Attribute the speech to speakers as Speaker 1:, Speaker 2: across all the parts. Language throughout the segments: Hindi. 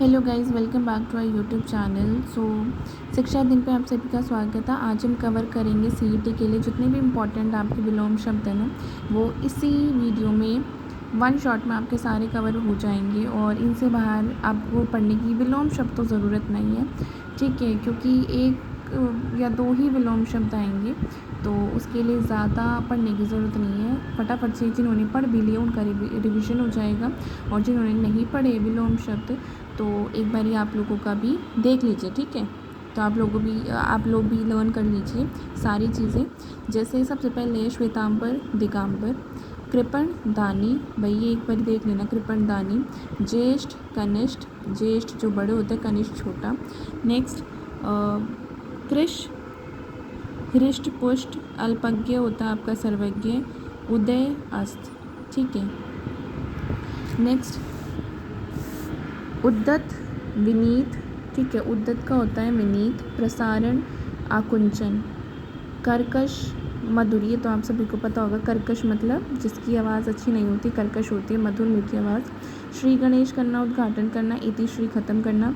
Speaker 1: Hello guys, welcome back to our YouTube channel. शिक्षा दिन पे आप सभी का स्वागत है। आज हम कवर करेंगे सीईटी के लिए जितने भी इम्पोर्टेंट आपके विलोम शब्द हैं ना, वो इसी वीडियो में वन शॉट में आपके सारे कवर हो जाएंगे और इनसे बाहर आपको पढ़ने की विलोम शब्द तो ज़रूरत नहीं है, ठीक है, क्योंकि एक या दो ही विलोम शब्द आएंगे, तो उसके लिए ज़्यादा पढ़ने की ज़रूरत नहीं है। फटाफट से जिन्होंने पढ़ भी लिया उनका रिविज़न हो जाएगा, और जिन्होंने नहीं पढ़े विलोम शब्द तो एक बारी आप लोगों का भी देख लीजिए, ठीक है। तो आप लोग भी लर्न कर लीजिए सारी चीज़ें। जैसे सबसे पहले श्वेतांबर, दिगंबर, कृपण, दानी, भाई ये एक बार देख लेना। कृपण, दानी, ज्येष्ठ, कनिष्ठ, ज्येष्ठ जो बड़े होते हैं, कनिष्ठ छोटा। नेक्स्ट कृष, हृष्ट पुष्ट, अल्पज्ञ होता है आपका सर्वज्ञ, उदय, अस्त, ठीक है। नेक्स्ट उद्दत, विनीत, ठीक है। उद्दत का होता है विनीत। प्रसारण, आकुंचन। कर्कश, मधुर, ये तो आप सभी को पता होगा। कर्कश मतलब जिसकी आवाज़ अच्छी नहीं होती, कर्कश होती है, मधुर मीठी आवाज़। श्री गणेश करना, उद्घाटन करना, इति श्री ख़त्म करना।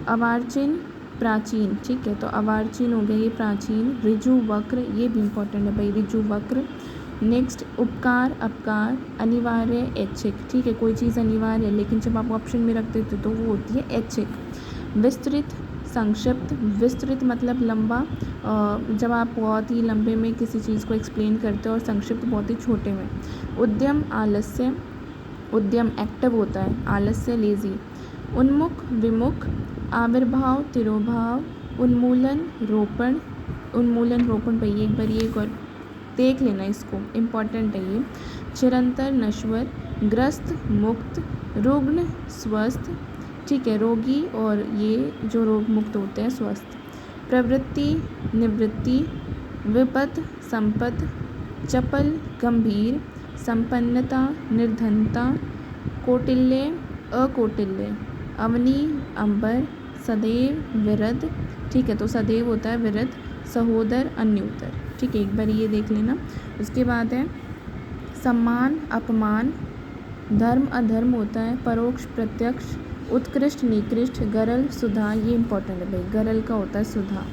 Speaker 1: अवार्चिन, प्राचीन, ठीक है, तो अवार्चिन हो गया ये प्राचीन। ऋजु वक्र, ये भी इम्पोर्टेंट है भाई, ऋजु वक्र। नेक्स्ट उपकार, अपकार, अनिवार्य, ऐच्छिक, ठीक है, कोई चीज़ अनिवार्य है लेकिन जब आप ऑप्शन में रख देते तो वो होती है ऐच्छिक। विस्तृत, संक्षिप्त, विस्तृत मतलब लंबा, जब आप बहुत ही लंबे में किसी चीज़ को एक्सप्लेन करते हो, और संक्षिप्त बहुत ही छोटे में। उद्यम, आलस्य, उद्यम एक्टिव होता है, आलस्य लेज़ी। उन्मुख, विमुख, आविर्भाव, तिरोभाव, उन्मूलन, रोपण, उन्मूलन, रोपण, भाई एक बार ये और देख लेना, इसको इम्पॉर्टेंट है ये। चिरंतर, नश्वर, ग्रस्त, मुक्त, रुग्ण, स्वस्थ, ठीक है, रोगी, और ये जो रोग मुक्त होते हैं, स्वस्थ। प्रवृत्ति, निवृत्ति, विपत, संपत, चपल, गंभीर, संपन्नता, निर्धनता, कौटिल्य, अकौटिल्य, अवनी, अंबर, सदैव, विरध, ठीक है, तो सदैव होता है विरध। सहोदर, अन्योदर, ठीक है, एक बार ये देख लेना। उसके बाद है सम्मान, अपमान, धर्म, अधर्म होता है, परोक्ष, प्रत्यक्ष, उत्कृष्ट, निकृष्ट, गरल, सुधा, ये इंपॉर्टेंट है भाई, गरल का होता है सुधा।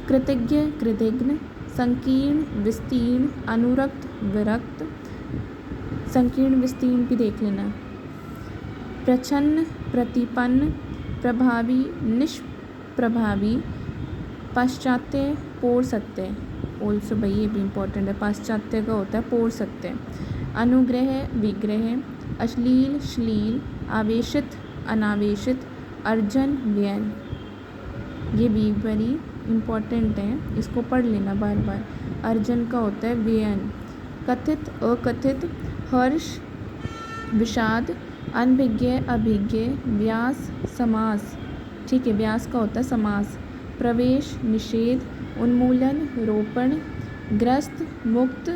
Speaker 1: कृतज्ञ, कृतघ्न, संकीर्ण, विस्तीर्ण, अनुरक्त, विरक्त, संकीर्ण, विस्तीर्ण भी देख लेना। प्रच्छन्न, प्रतिपन्न, प्रभावी, निष्प्रभावी, पाश्चात्य, पौरसत्य, ऑल्सो भाई ये भी इम्पोर्टेंट है, पाश्चात्य का होता है पौरसत्य। अनुग्रह, विग्रह, अश्लील, श्लील, आवेशित, अनावेशित, अर्जन, व्ययन, ये भी बड़ी इम्पोर्टेंट है, इसको पढ़ लेना बार बार। अर्जन का होता है व्ययन। कथित, अकथित, हर्ष, विषाद, अनभिज्ञ, अभिज्ञ, व्यास, समास, ठीक है, व्यास का होता है समास। प्रवेश, निषेध, उन्मूलन, रोपण, ग्रस्त, मुक्त,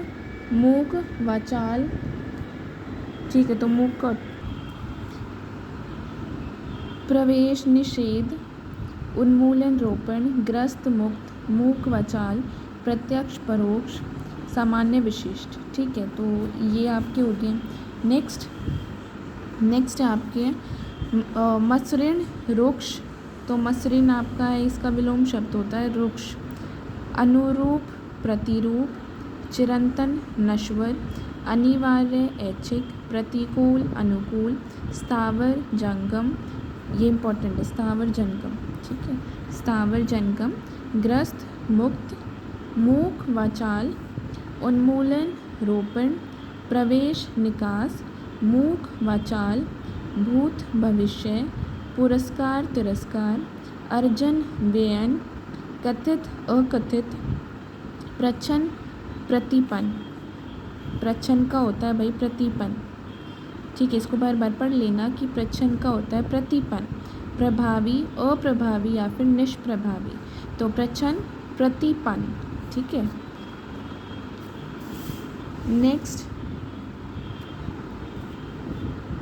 Speaker 1: मूक, वाचाल, ठीक है, तो मूक का प्रवेश, निषेध, उन्मूलन, रोपण, ग्रस्त, मुक्त, मूक, वाचाल, प्रत्यक्ष, परोक्ष, सामान्य, विशिष्ट, ठीक है, तो ये आपके हो गए। नेक्स्ट है आपके मसृण, रुक्ष, तो मसृण आपका है, इसका विलोम शब्द होता है रुक्ष। अनुरूप, प्रतिरूप, चिरंतन, नश्वर, अनिवार्य, ऐच्छिक, प्रतिकूल, अनुकूल, स्थावर, जंगम, ये इम्पोर्टेंट है, स्थावर, जंगम, ठीक है, स्थावर, जंगम। ग्रस्त, मुक्त, मूक, वाचाल, उन्मूलन, रोपण, प्रवेश, निकास, मूक, वाचाल, भूत, भविष्य, पुरस्कार, तिरस्कार, अर्जन, व्ययन, कथित, अकथित, प्रच्छन्न, प्रतिपन्न, प्रच्छन्न का होता है भाई प्रतिपन्न, ठीक है, इसको बार बार पढ़ लेना कि प्रच्छन्न का होता है प्रतिपन्न। प्रभावी, अप्रभावी या फिर निष्प्रभावी, तो प्रच्छन्न, प्रतिपन्न, ठीक है। नेक्स्ट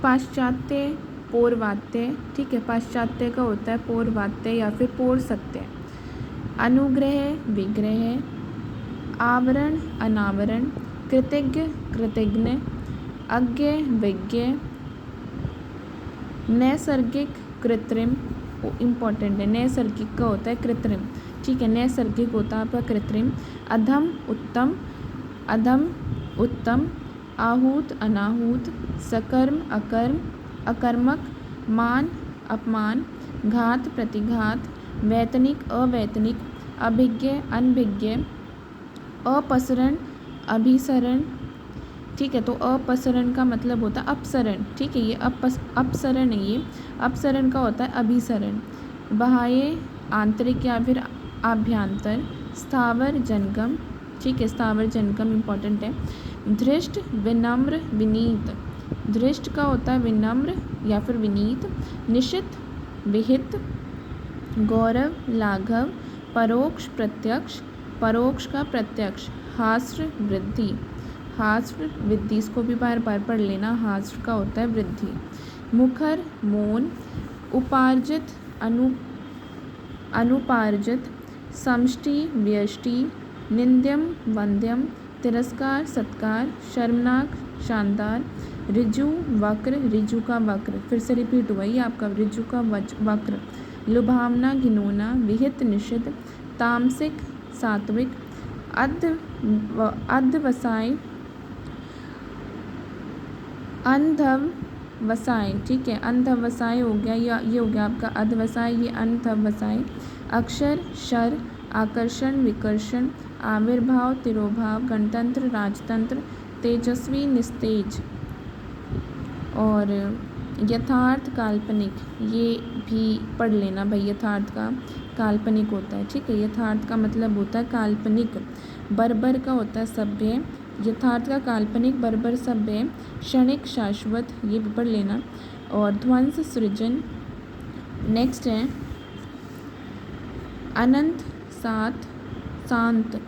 Speaker 1: पाश्चात्य, पौर्वात्य, ठीक है, पाश्चात्य का होता है पौर्वात्य या फिर पौरसत्य। अनुग्रह, विग्रह, आवरण, अनावरण, कृतज्ञ, कृतघ्न, अज्ञ, विज्ञ, नैसर्गिक, कृत्रिम इम्पॉर्टेंट है। नैसर्गिक का होता है कृत्रिम, ठीक है, नैसर्गिक होता है आपका कृत्रिम। अधम उत्तम, अधम उत्तम। आहूत अनाहूत। सकर्म अकर्म अकर्मक। मान अपमान। घात प्रतिघात। वैतनिक अवैतनिक। अभिज्ञ अनभिज्ञ। अपसरण अभिसरण, ठीक है, तो अपसरण का मतलब होता है अपसरण, ठीक है, ये अपसरण है, ये अपसरण का होता है अभिसरण। बाह्य आंतरिक या फिर आभ्यंतर। स्थावर जंगम, ठीक है, स्थावर जंगम इम्पॉर्टेंट है। धृष्ट विनम्र विनीत। धृष्ट का होता है विनम्र या फिर विनीत। निशित विहित। गौरव लाघव। परोक्ष प्रत्यक्ष। परोक्ष का प्रत्यक्ष। हास्र वृद्धि। हास्र वृद्धि, इसको भी बार बार पढ़ लेना, हास्र का होता है वृद्धि। मुखर मौन। उपार्जित अनुपार्जित। समष्टि व्यष्टि। निंद्यम वंद्यम। तिरस्कार सत्कार। शर्मनाक शानदार। ऋजु वक्र, ऋजु का वक्र, फिर से रिपीट हुआ ये आपका, ऋजु का वक्र। लुभावना घिनौना। विहित निषिद्ध। तामसिक सात्विक। अध्यवसाय अंधवसाय, ठीक है, अंधवसाय हो गया, ये हो गया आपका अध्यवसाय, ये अंधवसाय। अक्षर शर। आकर्षण विकर्षण। आविर्भाव तिरोभाव। गणतंत्र राजतंत्र। तेजस्वी निस्तेज। और यथार्थ काल्पनिक, ये भी पढ़ लेना भाई, यथार्थ का काल्पनिक होता है, ठीक है, यथार्थ का मतलब होता है काल्पनिक। बर्बर का होता है सभ्य। यथार्थ का काल्पनिक, बर्बर सभ्य। क्षणिक शाश्वत, ये भी पढ़ लेना। और ध्वंस सृजन। नेक्स्ट है अनंत सात शांत।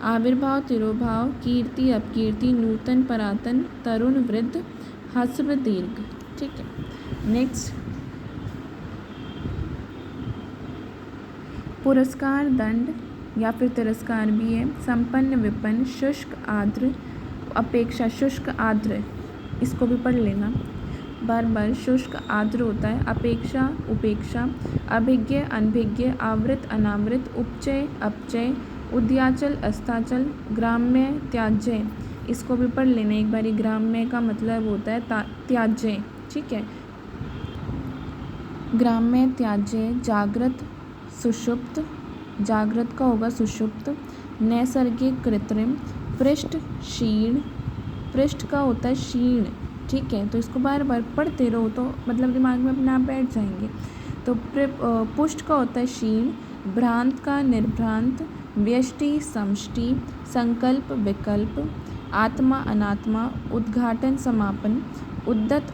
Speaker 1: आविर्भाव तिरोभाव। कीर्ति अपकीर्ति। नूतन परातन। तरुण वृद्ध। ह्रस्व दीर्घ, ठीक है। नेक्स्ट पुरस्कार दंड या फिर तिरस्कार भी है। संपन्न विपन्न। शुष्क आर्द्र। अपेक्षा शुष्क आर्द्र, इसको भी पढ़ लेना बार बार, शुष्क आर्द्र होता है। अपेक्षा उपेक्षा। अभिज्ञ अनभिज्ञ। आवृत अनावृत। उपचय अपचय। उद्याचल अस्ताचल। ग्राम्य त्याज्य, इसको भी पढ़ लेना एक बारी, ग्राम्य का मतलब होता है त्याज्य, ठीक है, ग्राम्य त्याज्य। जागृत सुषुप्त। जागृत का होगा सुषुप्त। नैसर्गिक कृत्रिम। पृष्ठ क्षीण। पृष्ठ का होता है क्षीण, ठीक है, तो इसको बार बार पढ़ते रहो तो मतलब दिमाग में अपने आप बैठ जाएंगे। तो पुष्ट का होता है क्षीण। भ्रांत का निर्भ्रांत। व्यष्टि समष्टि। संकल्प विकल्प। आत्मा अनात्मा। उद्घाटन समापन। उद्दत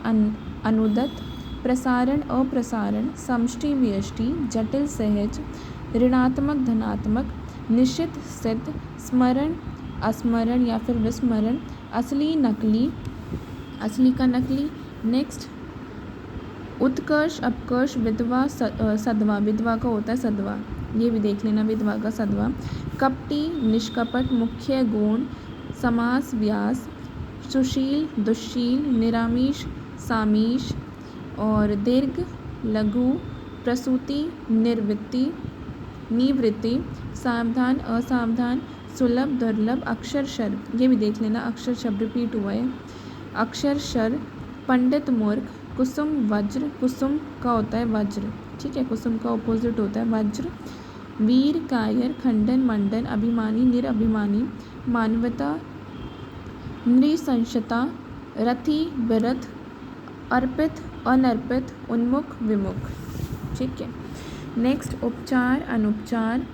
Speaker 1: अनुदत। प्रसारण अप्रसारण। समष्टि व्यष्टि। जटिल सहज। ऋणात्मक धनात्मक। निश्चित सिद्ध। स्मरण अस्मरण या फिर विस्मरण। असली नकली। असली का नकली। नेक्स्ट उत्कर्ष अपकर्ष। विधवा सधवा, विधवा का होता है सधवा, ये भी देख लेना, विधवा का सधवा। कपटी निष्कपट। मुख्य गौण। समास व्यास। सुशील दुश्शील। निरामीष सामीश। और दीर्घ लघु। प्रसूति निर्वृत्ति निवृत्ति। सावधान असावधान। सुलभ दुर्लभ। अक्षर शर, ये भी देख लेना, अक्षर शब्द रिपीट हुआ है। अक्षर शर। पंडित मूर्ख। कुसुम वज्र, कुसुम का होता है वज्र, ठीक है, कुसुम का ऑपोजिट होता है वज्र। वीर कायर। खंडन मंडन। अभिमानी निरभिमानी। मानवता नृशंसता। रथी विरथ। अर्पित अनर्पित। उन्मुख विमुख, ठीक है। नेक्स्ट उपचार अनुपचार।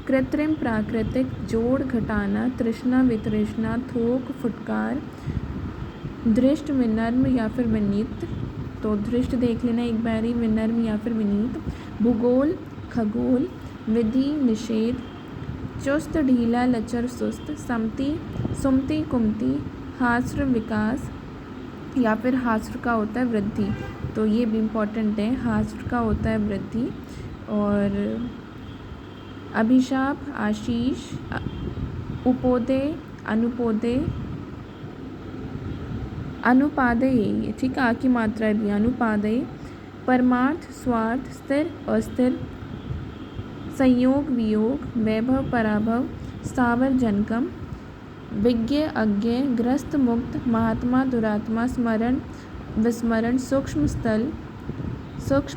Speaker 1: कृत्रिम प्राकृतिक। जोड़ घटाना। तृष्णा वितृष्णा। थोक फुटकार। दृष्ट विनम्र या फिर विनीत, तो दृष्ट देख लेना एक बारी, विनम्र या फिर विनीत। भूगोल खगोल। विधि निषेध। चुस्त ढीला लचर सुस्त। समति सुमति कुमति। हास्र विकास या फिर हास्र का होता है वृद्धि, तो ये भी इम्पॉर्टेंट है, हास्र का होता है वृद्धि। और अभिशाप आशीष। उपोदय अनुपोदय। अनुपादय, ठीक है, आ की मात्रा भी अनुपादय। परमार्थ स्वार्थ स्थिर अस्थिर, संयोग वियोग, वैभव पराभव, स्थावर जनकम, विज्ञ अज्ञ, ग्रस्त मुक्त, महात्मा दुरात्मा, स्मरण विस्मरण, सूक्ष्म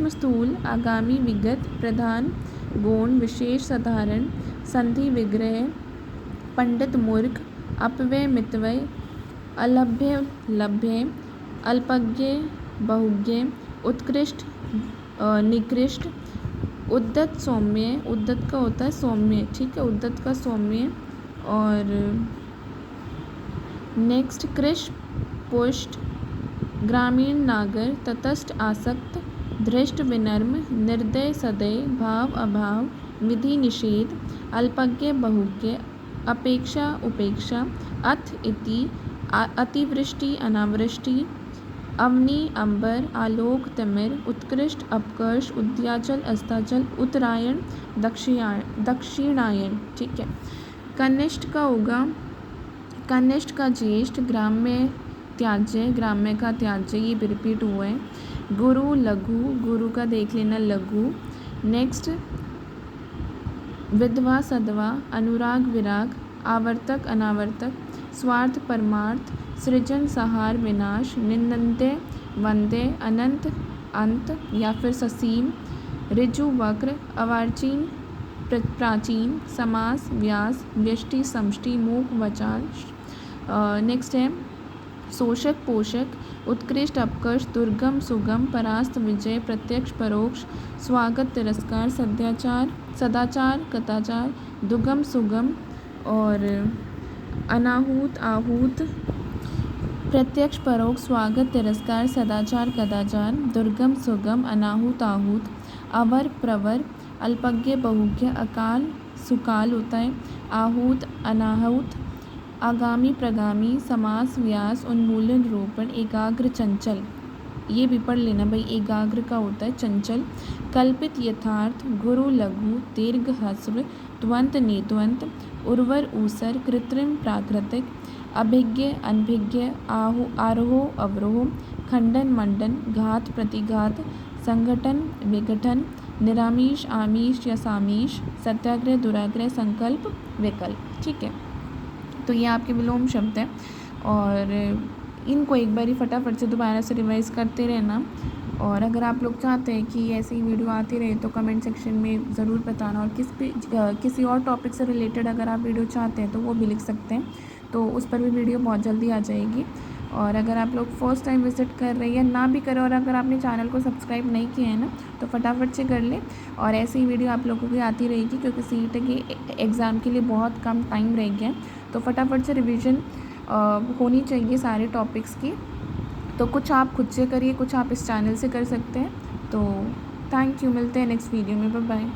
Speaker 1: स्थूल, आगामी विगत, प्रधान गौण, विशेष साधारण, संधि विग्रह, पंडित मूर्ख, अपव्यय मितव्यय, अलभ्य लभ्य, अल्पज्ञ बहुज्ञ, उत्कृष्ट निकृष्ट, उद्दत सौम्य, उद्दत का होता है सौम्य, ठीक है, उद्दत का सौम्य। और नेक्स्ट कृष पुष्ट, ग्रामीण नागर, तटस्थ आसक्त, धृष्ट विनम्र, निर्दय सदय, भाव अभाव, विधि निषेध, अल्पज्ञ बहुज्ञ, अपेक्षा उपेक्षा, अथ इति, अतिवृष्टि अनावृष्टि, अवनी अंबर, आलोक तिमिर, उत्कृष्ट अपकर्ष, उद्याचल अस्ताचल, उत्तरायण दक्षिणायन, ठीक है। कनिष्ठ का होगा, कनिष्ठ का ज्येष्ठ, ग्राम्य त्याज्य, ग्राम्य का त्याज्य, ये भी रिपीट हुआ है। गुरु लघु, गुरु का देख लेना लघु। नेक्स्ट विधवा सधवा, अनुराग विराग, आवर्तक अनावर्तक, स्वार्थ परमार्थ, सृजन संहार विनाश, निंदन्ते वंदे, अनंत अंत या फिर ससीम, ऋजु वक्र, अवार्चीन प्राचीन, समास व्यास, व्यष्टि समष्टि, मूक वचाल। नेक्स्ट है शोषक पोषक, उत्कृष्ट अपकर्ष, दुर्गम सुगम, परास्त विजय, प्रत्यक्ष परोक्ष, स्वागत तिरस्कार, सदाचार कदाचार, दुगम सुगम और अनाहूत आहूत, प्रत्यक्ष परोक्ष, स्वागत तिरस्कार, सदाचार कदाचार, दुर्गम सुगम, अनाहूत आहूत, अवर प्रवर, अल्पज्ञ बहुज्ञ, अकाल सुकाल होता है, आहूत अनाहूत, आगामी प्रगामी, समास व्यास, उन्मूलन रोपण, एकाग्र चंचल, ये भी पढ़ लेना भाई, एकाग्र का होता है चंचल, कल्पित यथार्थ, गुरु लघु, दीर्घ ह्रस्व, त्वंत नित्वंत, उर्वर ऊसर, कृत्रिम प्राकृतिक, अभिज्ञ अनभिज्ञ, आरोह अवरोह, खंडन मंडन, घात प्रतिघात, संगठन विघटन, निरामीष आमीष या सामीष, सत्याग्रह दुराग्रह, संकल्प विकल्प, ठीक है। तो ये आपके विलोम शब्द हैं और इनको एक बार ही फटाफट से दोबारा से रिवाइज़ करते रहना। और अगर आप लोग चाहते हैं कि ऐसी वीडियो आती रहे तो कमेंट सेक्शन में ज़रूर बताना, और किसी और टॉपिक से रिलेटेड अगर आप वीडियो चाहते हैं तो वो भी लिख सकते हैं, तो उस पर भी वीडियो बहुत जल्दी आ जाएगी। और अगर आप लोग फर्स्ट टाइम विज़िट कर रहे हैं, ना भी करें, और अगर आपने चैनल को सब्सक्राइब नहीं किया है ना, तो फटाफट से कर लें। और ऐसी ही वीडियो आप लोगों की आती रहेगी, क्योंकि सीईटी के एग्ज़ाम के लिए बहुत कम टाइम रह गया, तो फटाफट से रिवीजन होनी चाहिए सारे टॉपिक्स की। तो कुछ आप खुद से करिए, कुछ आप इस चैनल से कर सकते हैं। तो थैंक यू, मिलते हैं नेक्स्ट वीडियो में, बाय बाय।